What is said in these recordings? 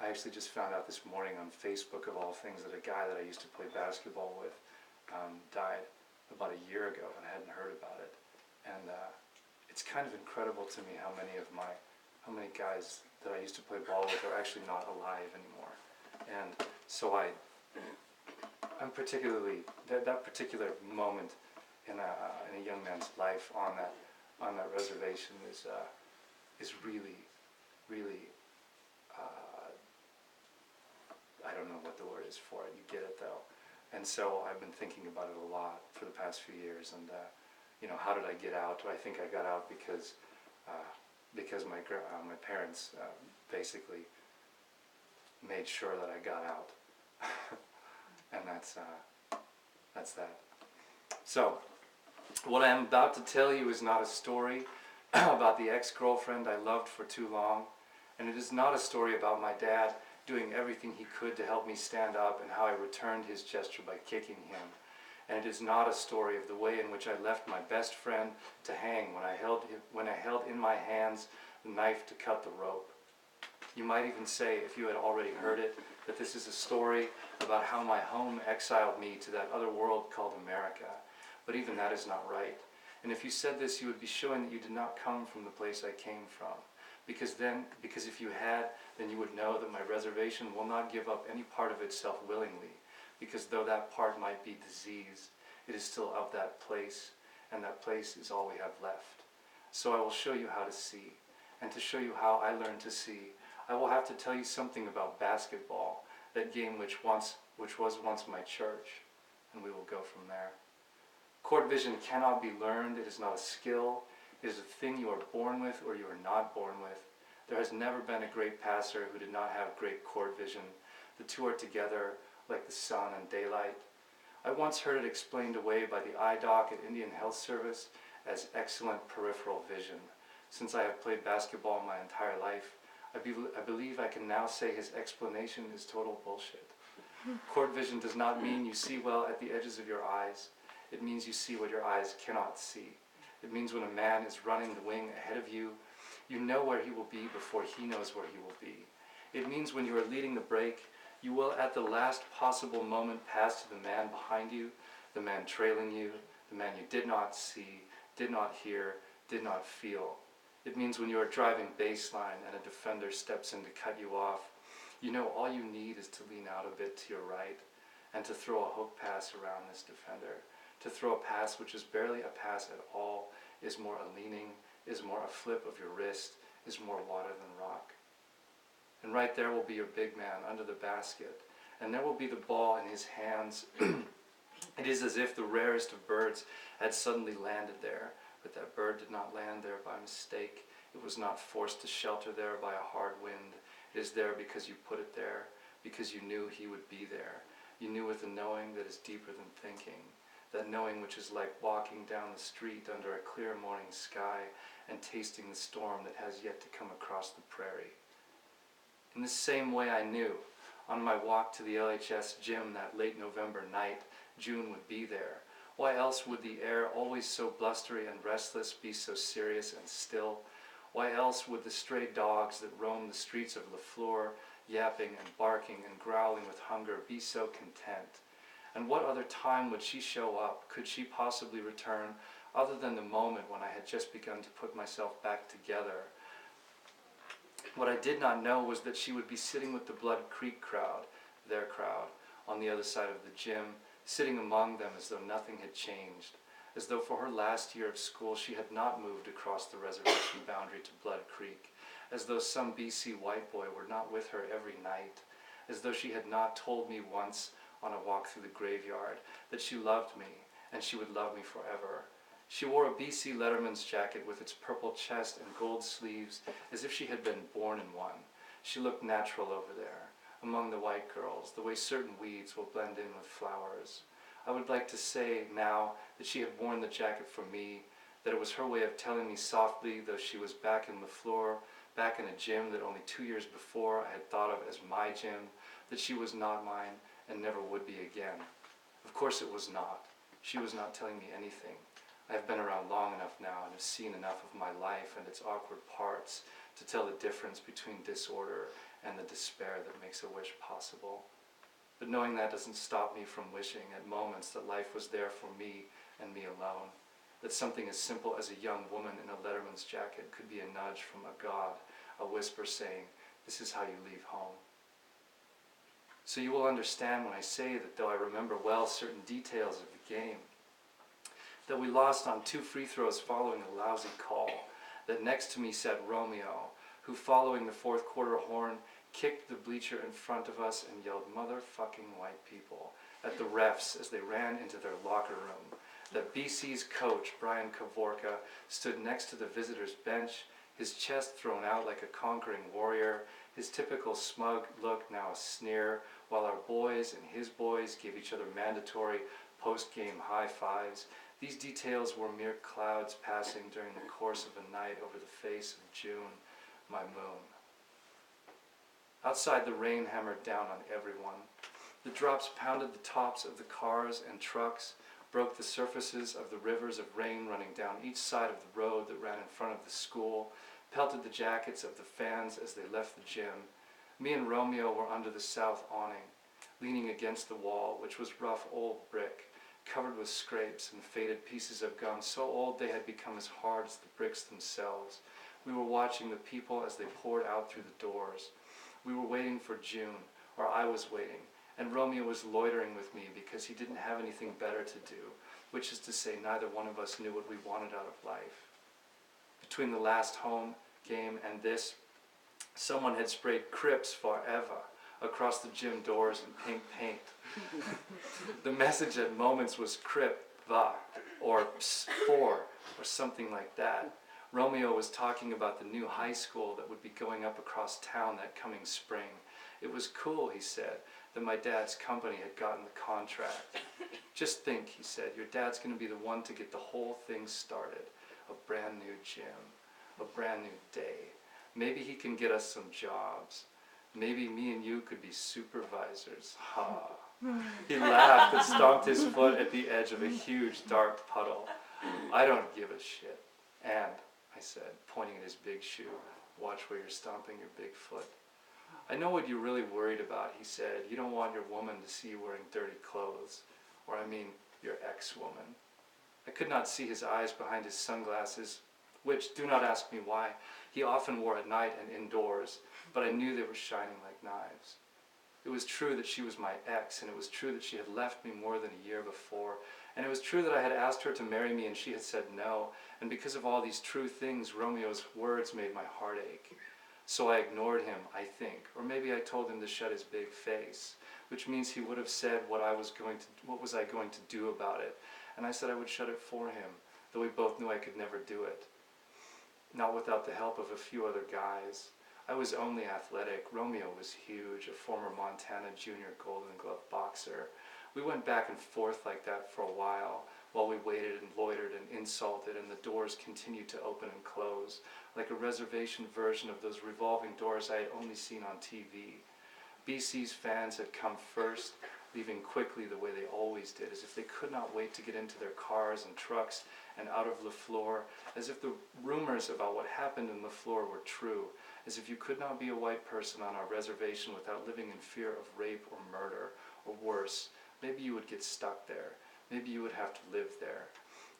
I actually just found out this morning on Facebook, of all things, that a guy that I used to play basketball with died about a year ago, and I hadn't heard about it. And it's kind of incredible to me how many guys that I used to play ball with are actually not alive anymore. And so I'm particularly, that particular moment in a young man's life on that reservation is really, really, I don't know what the word is for it. You get it though. And so I've been thinking about it a lot for the past few years. And how did I get out? I think I got out because my parents basically made sure that I got out. And that's that. So, what I am about to tell you is not a story about the ex-girlfriend I loved for too long, and it is not a story about my dad doing everything he could to help me stand up and how I returned his gesture by kicking him. And it is not a story of the way in which I left my best friend to hang when I held in my hands the knife to cut the rope. You might even say, if you had already heard it, that this is a story about how my home exiled me to that other world called America. But even that is not right. And if you said this, you would be showing that you did not come from the place I came from. Because if you had, then you would know that my reservation will not give up any part of itself willingly. Because though that part might be disease, it is still of that place, and that place is all we have left. So I will show you how to see. And to show you how I learned to see, I will have to tell you something about basketball, that game which was once my church, and we will go from there. Court vision cannot be learned. It is not a skill. It is a thing you are born with or you are not born with. There has never been a great passer who did not have great court vision. The two are together like the sun and daylight. I once heard it explained away by the eye doc at Indian Health Service as excellent peripheral vision. Since I have played basketball my entire life, I believe I can now say his explanation is total bullshit. Court vision does not mean you see well at the edges of your eyes. It means you see what your eyes cannot see. It means when a man is running the wing ahead of you, you know where he will be before he knows where he will be. It means when you are leading the break, you will at the last possible moment pass to the man behind you, the man trailing you, the man you did not see, did not hear, did not feel. It means when you are driving baseline and a defender steps in to cut you off, you know all you need is to lean out a bit to your right and to throw a hook pass around this defender. To throw a pass which is barely a pass at all, is more a leaning, is more a flip of your wrist, is more water than rock. And right there will be your big man under the basket, and there will be the ball in his hands. It is as if the rarest of birds had suddenly landed there, but that bird did not land there by mistake. It was not forced to shelter there by a hard wind. It is there because you put it there, because you knew he would be there. You knew with a knowing that is deeper than thinking. That knowing which is like walking down the street under a clear morning sky and tasting the storm that has yet to come across the prairie. In the same way I knew, on my walk to the LHS gym that late November night, June would be there. Why else would the air, always so blustery and restless, be so serious and still? Why else would the stray dogs that roam the streets of LaFleur, yapping and barking and growling with hunger, be so content? And what other time would she show up? Could she possibly return, other than the moment when I had just begun to put myself back together? What I did not know was that she would be sitting with the Blood Creek crowd, their crowd, on the other side of the gym, sitting among them as though nothing had changed, as though for her last year of school she had not moved across the reservation boundary to Blood Creek, as though some BC white boy were not with her every night, as though she had not told me once on a walk through the graveyard that she loved me and she would love me forever. She wore a BC Letterman's jacket with its purple chest and gold sleeves as if she had been born in one. She looked natural over there, among the white girls, the way certain weeds will blend in with flowers. I would like to say now that she had worn the jacket for me, that it was her way of telling me softly, though she was back in LaFleur, back in a gym that only 2 years before I had thought of as my gym, that she was not mine and never would be again. Of course it was not. She was not telling me anything. I have been around long enough now and have seen enough of my life and its awkward parts to tell the difference between disorder and the despair that makes a wish possible. But knowing that doesn't stop me from wishing at moments that life was there for me and me alone. That something as simple as a young woman in a letterman's jacket could be a nudge from a God, a whisper saying, "This is how you leave home." So you will understand when I say that though I remember well certain details of the game, that we lost on 2 free throws following a lousy call, that next to me sat Romeo, who following the 4th quarter horn, kicked the bleacher in front of us and yelled "motherfucking white people" at the refs as they ran into their locker room. That BC's coach, Brian Kavorka, stood next to the visitors' bench, his chest thrown out like a conquering warrior, his typical smug look now a sneer, while our boys and his boys gave each other mandatory post-game high fives. These details were mere clouds passing during the course of a night over the face of June, my moon. Outside, the rain hammered down on everyone. The drops pounded the tops of the cars and trucks, broke the surfaces of the rivers of rain running down each side of the road that ran in front of the school, pelted the jackets of the fans as they left the gym. Me and Romeo were under the south awning, leaning against the wall, which was rough old brick, covered with scrapes and faded pieces of gum so old they had become as hard as the bricks themselves. We were watching the people as they poured out through the doors. We were waiting for June, or I was waiting, and Romeo was loitering with me because he didn't have anything better to do, which is to say neither one of us knew what we wanted out of life. Between the last home game and this, someone had sprayed Crips Forever across the gym doors in pink paint. The message at moments was Crip Va, or Ps for, or something like that. Romeo was talking about the new high school that would be going up across town that coming spring. It was cool, he said, that my dad's company had gotten the contract. Just think, he said, your dad's going to be the one to get the whole thing started. A brand new gym, a brand new day. Maybe he can get us some jobs. Maybe me and you could be supervisors. Ha. He laughed and stomped his foot at the edge of a huge dark puddle. I don't give a shit. And, I said, pointing at his big shoe, watch where you're stomping your big foot. I know what you're really worried about, he said. You don't want your woman to see you wearing dirty clothes. Or I mean, your ex-woman. I could not see his eyes behind his sunglasses, which, do not ask me why, he often wore at night and indoors, but I knew they were shining like knives. It was true that she was my ex, and it was true that she had left me more than a year before, and it was true that I had asked her to marry me and she had said no, and because of all these true things, Romeo's words made my heart ache. So I ignored him, I think, or maybe I told him to shut his big face, which means he would have said what was I going to do about it, and I said I would shut it for him, though we both knew I could never do it. Not without the help of a few other guys. I was only athletic. Romeo was huge, a former Montana junior Golden Glove boxer. We went back and forth like that for a while we waited and loitered and insulted, and the doors continued to open and close, like a reservation version of those revolving doors I had only seen on TV. BC's fans had come first, leaving quickly the way they always did, as if they could not wait to get into their cars and trucks and out of LaFleur, as if the rumors about what happened in LaFleur were true, as if you could not be a white person on our reservation without living in fear of rape or murder, or worse, maybe you would get stuck there, maybe you would have to live there.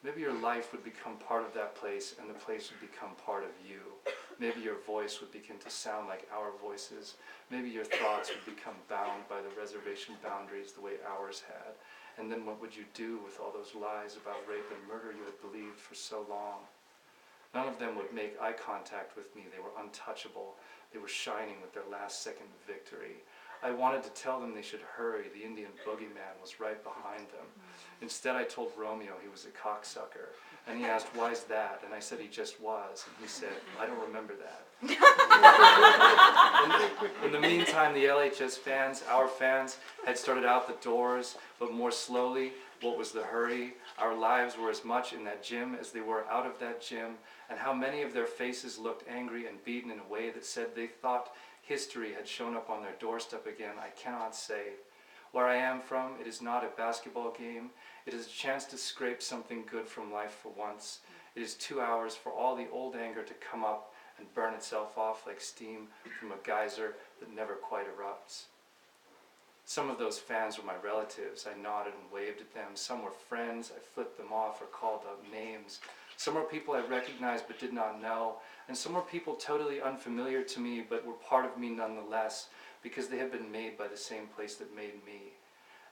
Maybe your life would become part of that place and the place would become part of you. Maybe your voice would begin to sound like our voices. Maybe your thoughts would become bound by the reservation boundaries the way ours had. And then what would you do with all those lies about rape and murder you had believed for so long? None of them would make eye contact with me. They were untouchable. They were shining with their last second victory. I wanted to tell them they should hurry. The Indian boogeyman was right behind them. Instead, I told Romeo he was a cocksucker. And he asked, why is that? And I said he just was. And he said, I don't remember that. In the meantime, the LHS fans, our fans, had started out the doors, but more slowly. What was the hurry? Our lives were as much in that gym as they were out of that gym, and how many of their faces looked angry and beaten in a way that said they thought history had shown up on their doorstep again, I cannot say. Where I am from, it is not a basketball game. It is a chance to scrape something good from life for once. It is 2 hours for all the old anger to come up and burn itself off like steam from a geyser that never quite erupts. Some of those fans were my relatives. I nodded and waved at them. Some were friends. I flipped them off or called out names. Some were people I recognized but did not know, and some were people totally unfamiliar to me but were part of me nonetheless because they had been made by the same place that made me.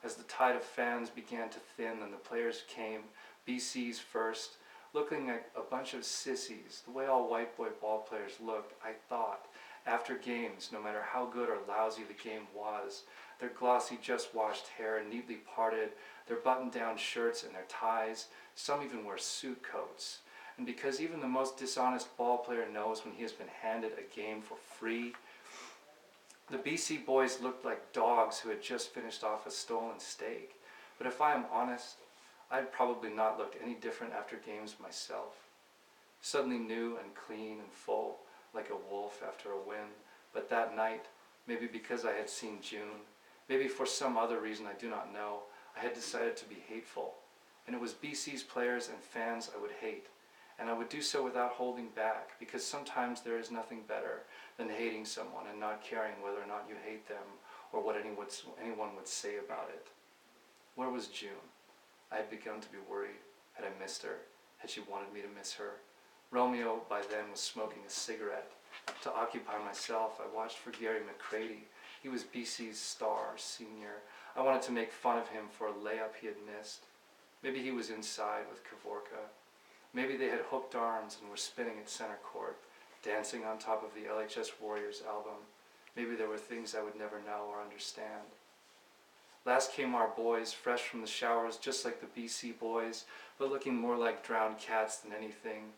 As the tide of fans began to thin and the players came, BC's first, looking like a bunch of sissies, the way all white boy ball players looked, I thought, after games, no matter how good or lousy the game was, their glossy just washed hair neatly parted, their button-down shirts and their ties, some even wear suit coats. And because even the most dishonest ball player knows when he has been handed a game for free, the BC boys looked like dogs who had just finished off a stolen steak. But if I am honest, I'd probably not looked any different after games myself. Suddenly new and clean and full, like a wolf after a win. But that night, maybe because I had seen June, maybe for some other reason I do not know, I had decided to be hateful. And it was BC's players and fans I would hate. And I would do so without holding back, because sometimes there is nothing better than hating someone and not caring whether or not you hate them or what anyone would say about it. Where was June? I had begun to be worried. Had I missed her? Had she wanted me to miss her? Romeo by then was smoking a cigarette. To occupy myself, I watched for Gary McCreight. He was BC's star senior. I wanted to make fun of him for a layup he had missed. Maybe he was inside with Kavorka. Maybe they had hooked arms and were spinning at center court, dancing on top of the LHS Warriors album. Maybe there were things I would never know or understand. Last came our boys, fresh from the showers, just like the BC boys, but looking more like drowned cats than anything.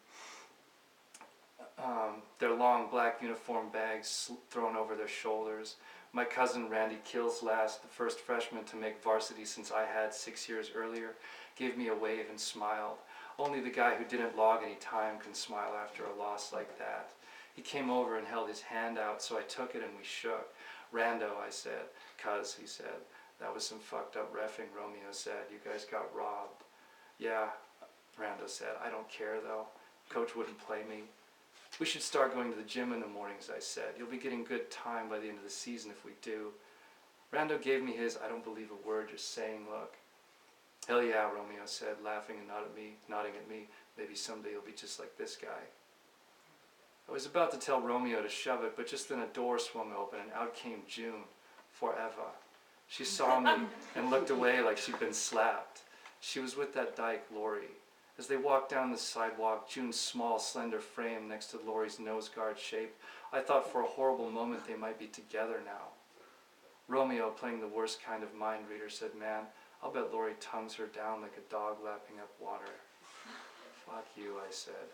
Their long black uniform bags thrown over their shoulders. My cousin Randy Killslast, the first freshman to make varsity since I had 6 years earlier, gave me a wave and smiled. Only the guy who didn't log any time can smile after a loss like that. He came over and held his hand out, so I took it and we shook. Rando, I said. "Cuz," he said. "That was some fucked up reffing," Romeo said. "You guys got robbed." "Yeah," Rando said. "I don't care though. Coach wouldn't play me." "We should start going to the gym in the mornings," I said. "You'll be getting good time by the end of the season if we do." Rando gave me his "I don't believe a word you're saying" look. "Hell yeah," Romeo said, laughing and nodding at me. "Maybe someday you'll be just like this guy." I was about to tell Romeo to shove it, but just then a door swung open and out came June, forever. She saw me and looked away like she'd been slapped. She was with that dyke, Lori. As they walked down the sidewalk, June's small, slender frame next to Lori's nose guard shape, I thought for a horrible moment they might be together now. Romeo, playing the worst kind of mind reader, said, "Man, I'll bet Lori tongues her down like a dog lapping up water." "Fuck you," I said.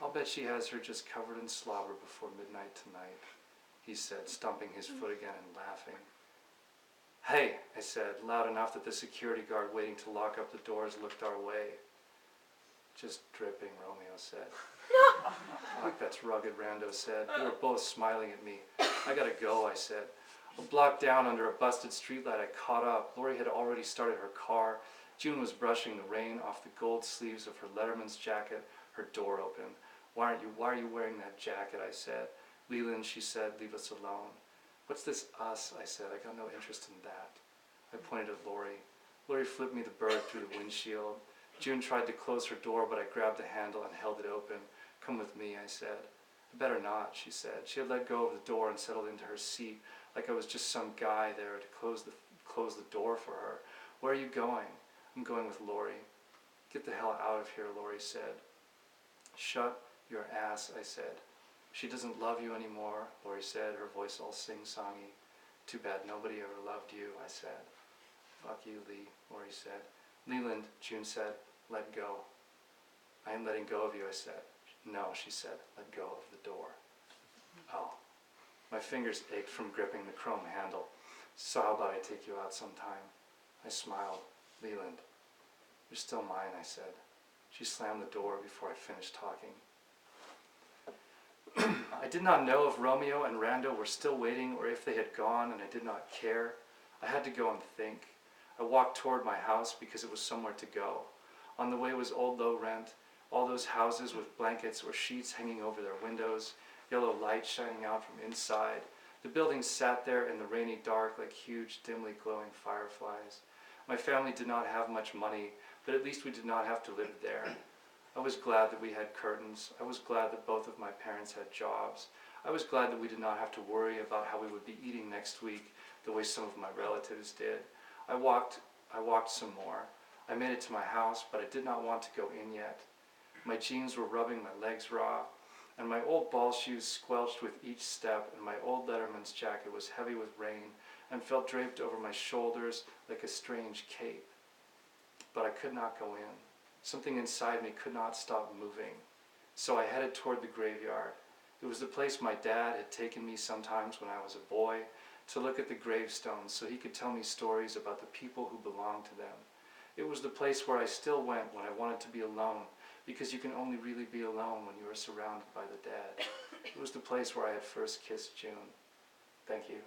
"I'll bet she has her just covered in slobber before midnight tonight," he said, stomping his foot again and laughing. "Hey," I said, loud enough that the security guard waiting to lock up the doors looked our way. "Just dripping," Romeo said. "Fuck, that's rugged," Rando said. They were both smiling at me. "I gotta go," I said. A block down under a busted streetlight, I caught up. Lori had already started her car. June was brushing the rain off the gold sleeves of her Letterman's jacket, her door open. Why are you wearing that jacket?" I said. "Leland," she said, "leave us alone." "What's this us?" I said. "I got no interest in that." I pointed at Lori. Lori flipped me the bird through the windshield. June tried to close her door, but I grabbed the handle and held it open. "Come with me," I said. "I better not," she said. She had let go of the door and settled into her seat, like I was just some guy there to close the door for her. "Where are you going?" "I'm going with Lori." "Get the hell out of here," Lori said. "Shut your ass," I said. "She doesn't love you anymore," Lori said, her voice all sing-songy. "Too bad nobody ever loved you," I said. "Fuck you, Lee," Lori said. "Leland," June said, "let go." "I am letting go of you," I said. "No," she said, "let go of the door." Oh. My fingers ached from gripping the chrome handle. "So how about I take you out sometime?" I smiled. "Leland." "You're still mine," I said. She slammed the door before I finished talking. I did not know if Romeo and Rando were still waiting or if they had gone, and I did not care. I had to go and think. I walked toward my house because it was somewhere to go. On the way was old low rent, all those houses with blankets or sheets hanging over their windows, yellow light shining out from inside. The buildings sat there in the rainy dark like huge, dimly glowing fireflies. My family did not have much money, but at least we did not have to live there. I was glad that we had curtains. I was glad that both of my parents had jobs. I was glad that we did not have to worry about how we would be eating next week the way some of my relatives did. I walked some more. I made it to my house, but I did not want to go in yet. My jeans were rubbing my legs raw, and my old ball shoes squelched with each step, and my old Letterman's jacket was heavy with rain and felt draped over my shoulders like a strange cape. But I could not go in. Something inside me could not stop moving. So I headed toward the graveyard. It was the place my dad had taken me sometimes when I was a boy to look at the gravestones so he could tell me stories about the people who belonged to them. It was the place where I still went when I wanted to be alone, because you can only really be alone when you are surrounded by the dead. It was the place where I had first kissed June. Thank you.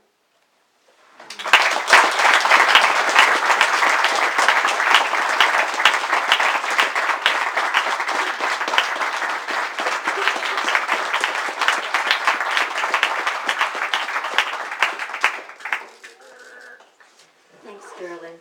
Thanks, Sterling.